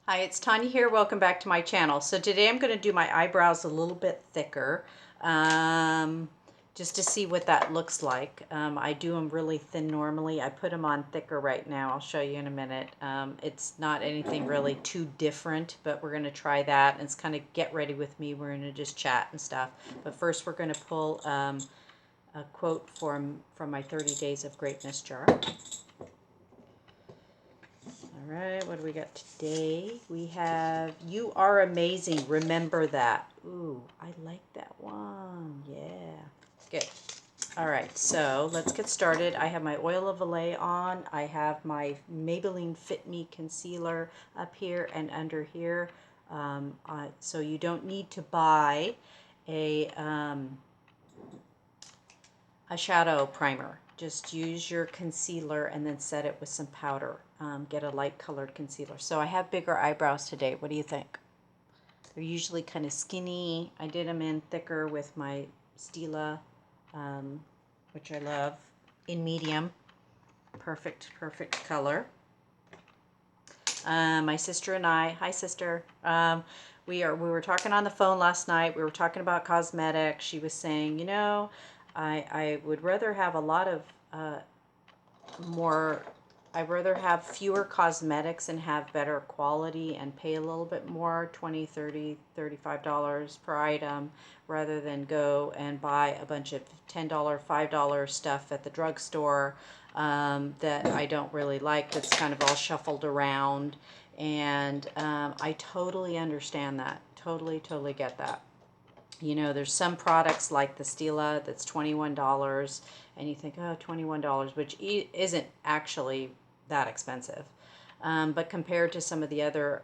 Hi, it's Tanya here. Welcome back to my channel. So today I'm going to do my eyebrows a little bit thicker, just to see what that looks like. I do them really thin normally. I put them on thicker right now. I'll show you in a minute. It's not anything really too different, but we're going to try that. And it's kind of get ready with me. We're going to just chat and stuff. But first we're going to pull a quote from my 30 Days of Greatness jar. All right, what do we got today? We have, you are amazing. Remember that. Ooh, I like that one. Yeah, good. All right, so let's get started. I have my Oil of Olay on. I have my Maybelline Fit Me concealer up here and under here. So you don't need to buy a shadow primer. Just use your concealer and then set it with some powder. Get a light colored concealer. So I have bigger eyebrows today. What do you think? They're usually kind of skinny. I did them in thicker with my Stila, which I love, in medium. Perfect color. My sister and I, hi sister, we were talking on the phone last night. We were talking about cosmetics. She was saying, you know, I would rather have a lot of I'd rather have fewer cosmetics and have better quality and pay a little bit more, $20, $30, $35 per item, rather than go and buy a bunch of $10, $5 stuff at the drugstore that I don't really like, that's kind of all shuffled around. And I totally understand that. Totally get that. You know, there's some products like the Stila that's $21, and you think, oh, $21, which isn't actually that expensive. But compared to some of the other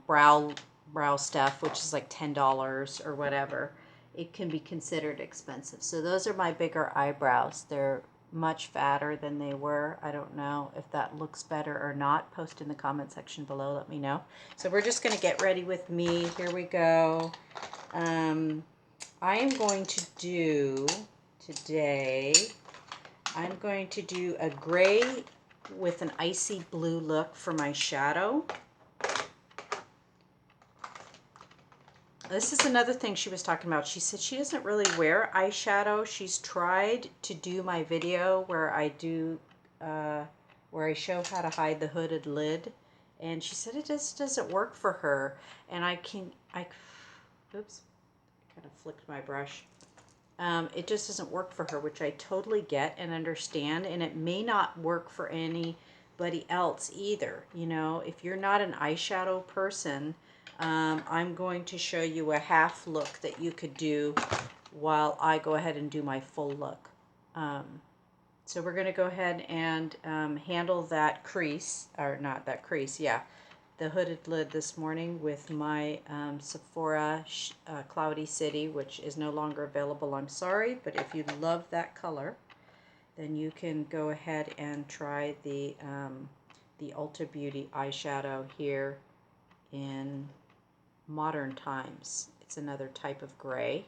brow stuff, which is like $10 or whatever, it can be considered expensive. So those are my bigger eyebrows. They're much fatter than they were. I don't know if that looks better or not. Post in the comment section below, let me know. So we're just going to get ready with me. Here we go. I am going to do today, I'm going to do a gray with an icy blue look for my shadow. This is another thing she was talking about. She said she doesn't really wear eyeshadow. She's tried to do my video where I do, where I show how to hide the hooded lid. And she said it just doesn't work for her. And oops, kind of flicked my brush. It just doesn't work for her, which I totally get and understand, and it may not work for anybody else either. You know, if you're not an eyeshadow person, I'm going to show you a half look that you could do while I go ahead and do my full look. So we're going to go ahead and handle that crease, or not that crease, yeah, the hooded lid this morning with my Sephora Cloudy City, which is no longer available. I'm sorry, but if you love that color, then you can go ahead and try the Ulta Beauty eyeshadow here in Modern Times. It's another type of gray.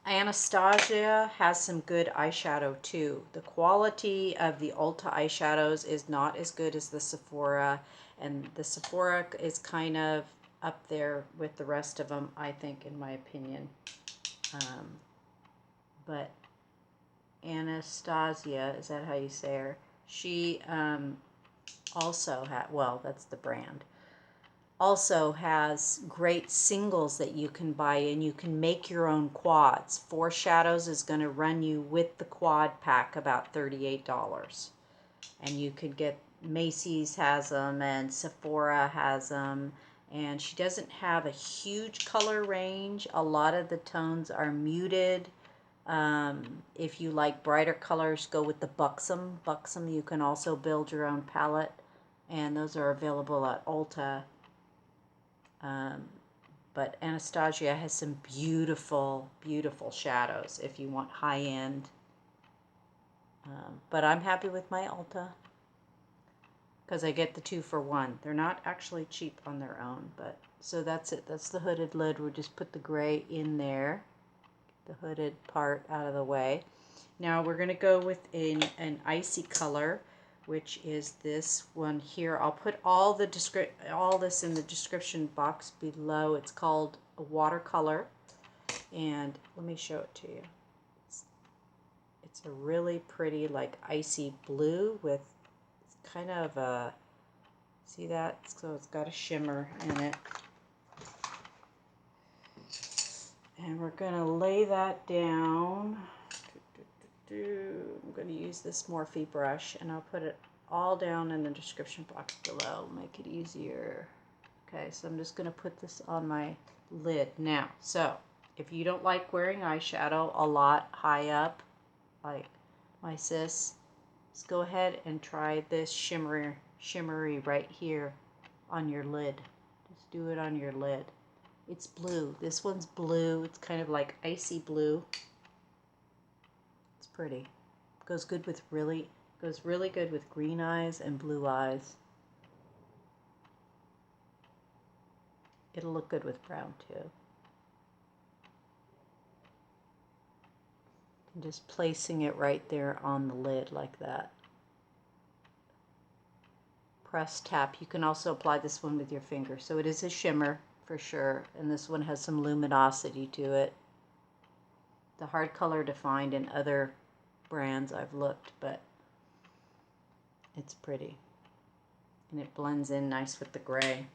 Anastasia has some good eyeshadow too. The quality of the Ulta eyeshadows is not as good as the Sephora, and the Sephora is kind of up there with the rest of them, I think, in my opinion. But Anastasia, is that how you say her? She also had, well, that's the brand, also has great singles that you can buy, and you can make your own quads. 4 shadows is going to run you with the quad pack about $38. And you could get, Macy's has them and Sephora has them. And she doesn't have a huge color range. A lot of the tones are muted. If you like brighter colors, go with the Buxom. Buxom, you can also build your own palette, and those are available at Ulta. But Anastasia has some beautiful shadows if you want high-end. But I'm happy with my Ulta because I get the 2 for 1. They're not actually cheap on their own, but so that's it. That's the hooded lid. We'll just put the gray in there, the hooded part out of the way. Now we're going to go with an icy color which is this one here. I'll put all this in the description box below. It's called a watercolor, and let me show it to you. It's a really pretty, like, icy blue with kind of a, see that? So it's got a shimmer in it. And we're going to lay that down. I'm going to use this Morphe brush, and I'll put it all down in the description box below, make it easier. Okay, so I'm just going to put this on my lid now. So if you don't like wearing eyeshadow a lot high up, like my sis, just go ahead and try this shimmery right here on your lid. Just do it on your lid. It's blue. This one's blue. It's kind of like icy blue. It's pretty. Goes really good with green eyes and blue eyes. It'll look good with brown too. And just placing it right there on the lid like that. Press tap. You can also apply this one with your finger. So it is a shimmer for sure, and this one has some luminosity to it. The hard color to find in other brands I've looked, but it's pretty. And it blends in nice with the gray.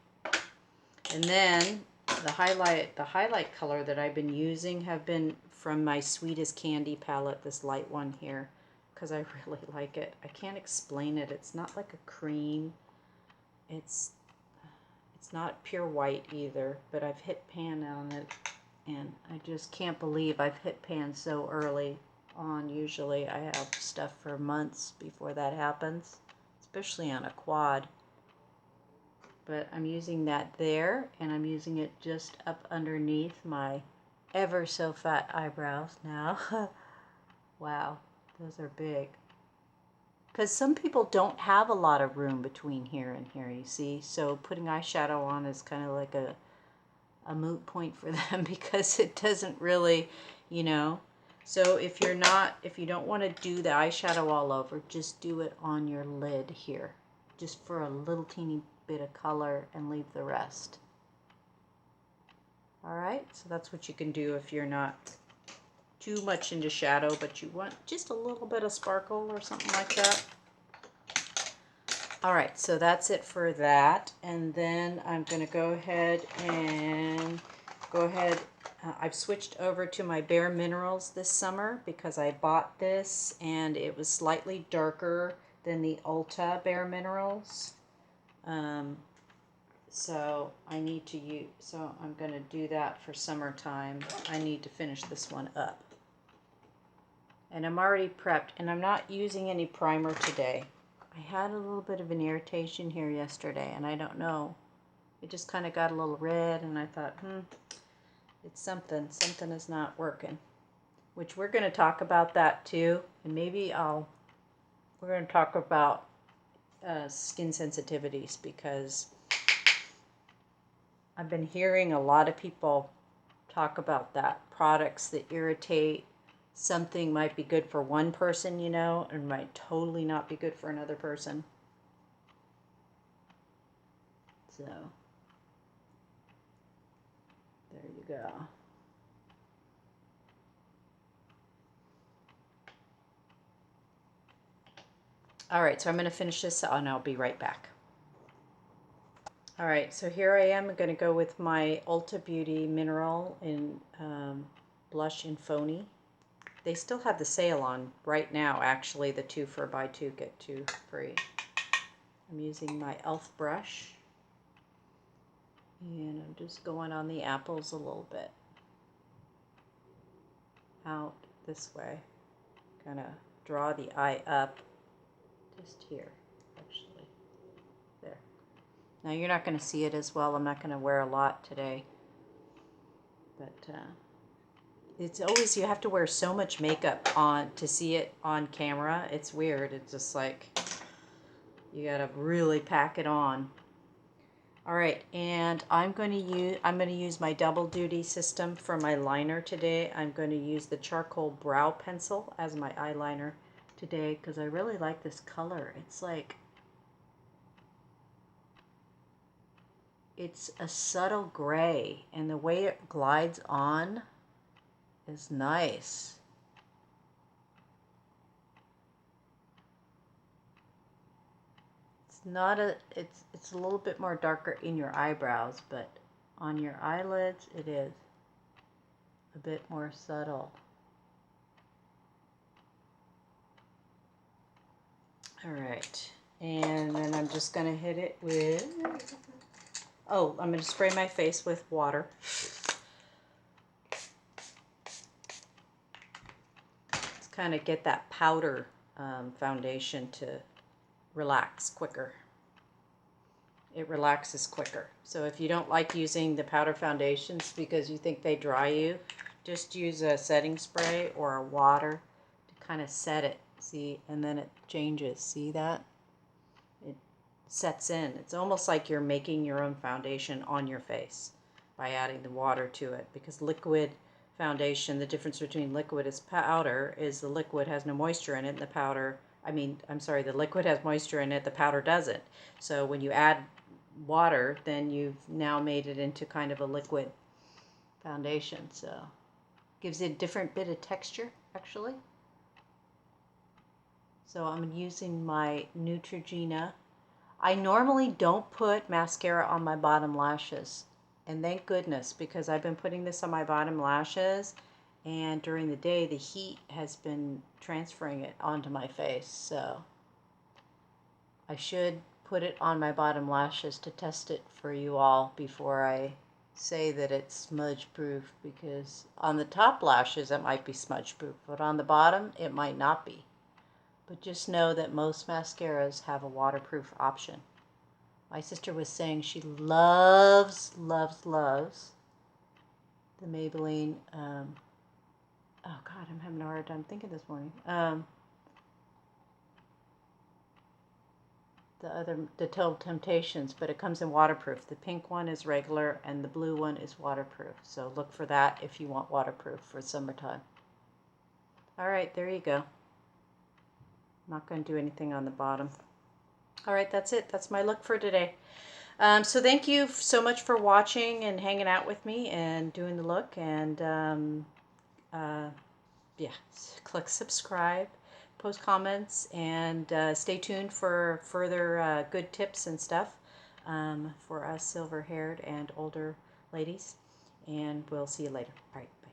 And then the highlight color that I've been using have been from my Sweet as Candy palette, this light one here, because I really like it. I can't explain it. It's not like a cream. It's not pure white either, but I've hit pan on it, and I just can't believe I've hit pan so early on. Usually I have stuff for months before that happens, especially on a quad. But I'm using that there, and I'm using it just up underneath my ever so fat eyebrows now. Wow, those are big. Because some people don't have a lot of room between here and here, you see. So putting eyeshadow on is kind of like a moot point for them because it doesn't really, you know. So if you don't want to do the eyeshadow all over, just do it on your lid here. Just for a little teeny bit of color and leave the rest. Alright, so that's what you can do if you're not too much into shadow, but you want just a little bit of sparkle or something like that. Alright, so that's it for that. And then I'm going to go ahead, I've switched over to my Bare Minerals this summer because I bought this and it was slightly darker than the Ulta Bare Minerals. So I'm going to do that for summertime. I need to finish this one up. And I'm already prepped, and I'm not using any primer today. I had a little bit of an irritation here yesterday, and I don't know. It just kind of got a little red, and I thought, it's something is not working. Which we're going to talk about that too, and maybe we're going to talk about skin sensitivities, because I've been hearing a lot of people talk about that. Products that irritate, something might be good for one person, you know, and might totally not be good for another person. So, there you go. Alright, so I'm going to finish this and I'll be right back. Alright, so here I am. I'm going to go with my Ulta Beauty Mineral in Blush in Phony. They still have the sale on right now, actually, the 2 for buy 2 get 2 free. I'm using my e.l.f. brush, and I'm just going on the apples a little bit. Out this way. Kind of draw the eye up, just here, actually. There. Now you're not going to see it as well. I'm not going to wear a lot today. But, it's always, you have to wear so much makeup on to see it on camera. It's weird. It's just like, you gotta really pack it on. All right, and I'm going to use my double duty system for my liner today. I'm going to use the charcoal brow pencil as my eyeliner, today because I really like this color. It's like, it's a subtle gray, and the way it glides on is nice. It's not a, it's a little bit more darker in your eyebrows, but on your eyelids it is a bit more subtle. All right, and then I'm just gonna hit it with, oh, I'm gonna spray my face with water. Let's kind of get that powder foundation to relax quicker. It relaxes quicker. So if you don't like using the powder foundations because you think they dry you, just use a setting spray or a water to kind of set it. See, and then it changes. See that? It sets in. It's almost like you're making your own foundation on your face by adding the water to it, because liquid foundation, the difference between liquid is powder is the liquid has no moisture in it, and the powder, the liquid has moisture in it, the powder doesn't. So when you add water, then you've now made it into kind of a liquid foundation. So gives it a different bit of texture, actually. So I'm using my Neutrogena. I normally don't put mascara on my bottom lashes, and thank goodness, because I've been putting this on my bottom lashes, and during the day the heat has been transferring it onto my face. So I should put it on my bottom lashes to test it for you all before I say that it's smudge proof, because on the top lashes it might be smudge proof, but on the bottom it might not be. But just know that most mascaras have a waterproof option. My sister was saying she loves the Maybelline, oh God, I'm having a hard time thinking this morning. The Total Temptations, but it comes in waterproof. The pink one is regular and the blue one is waterproof. So look for that if you want waterproof for summertime. All right, there you go. I'm not going to do anything on the bottom. All right, that's it. That's my look for today. So thank you so much for watching and hanging out with me and doing the look. And yeah, click subscribe, post comments, and stay tuned for further good tips and stuff for us silver-haired and older ladies. And we'll see you later. All right.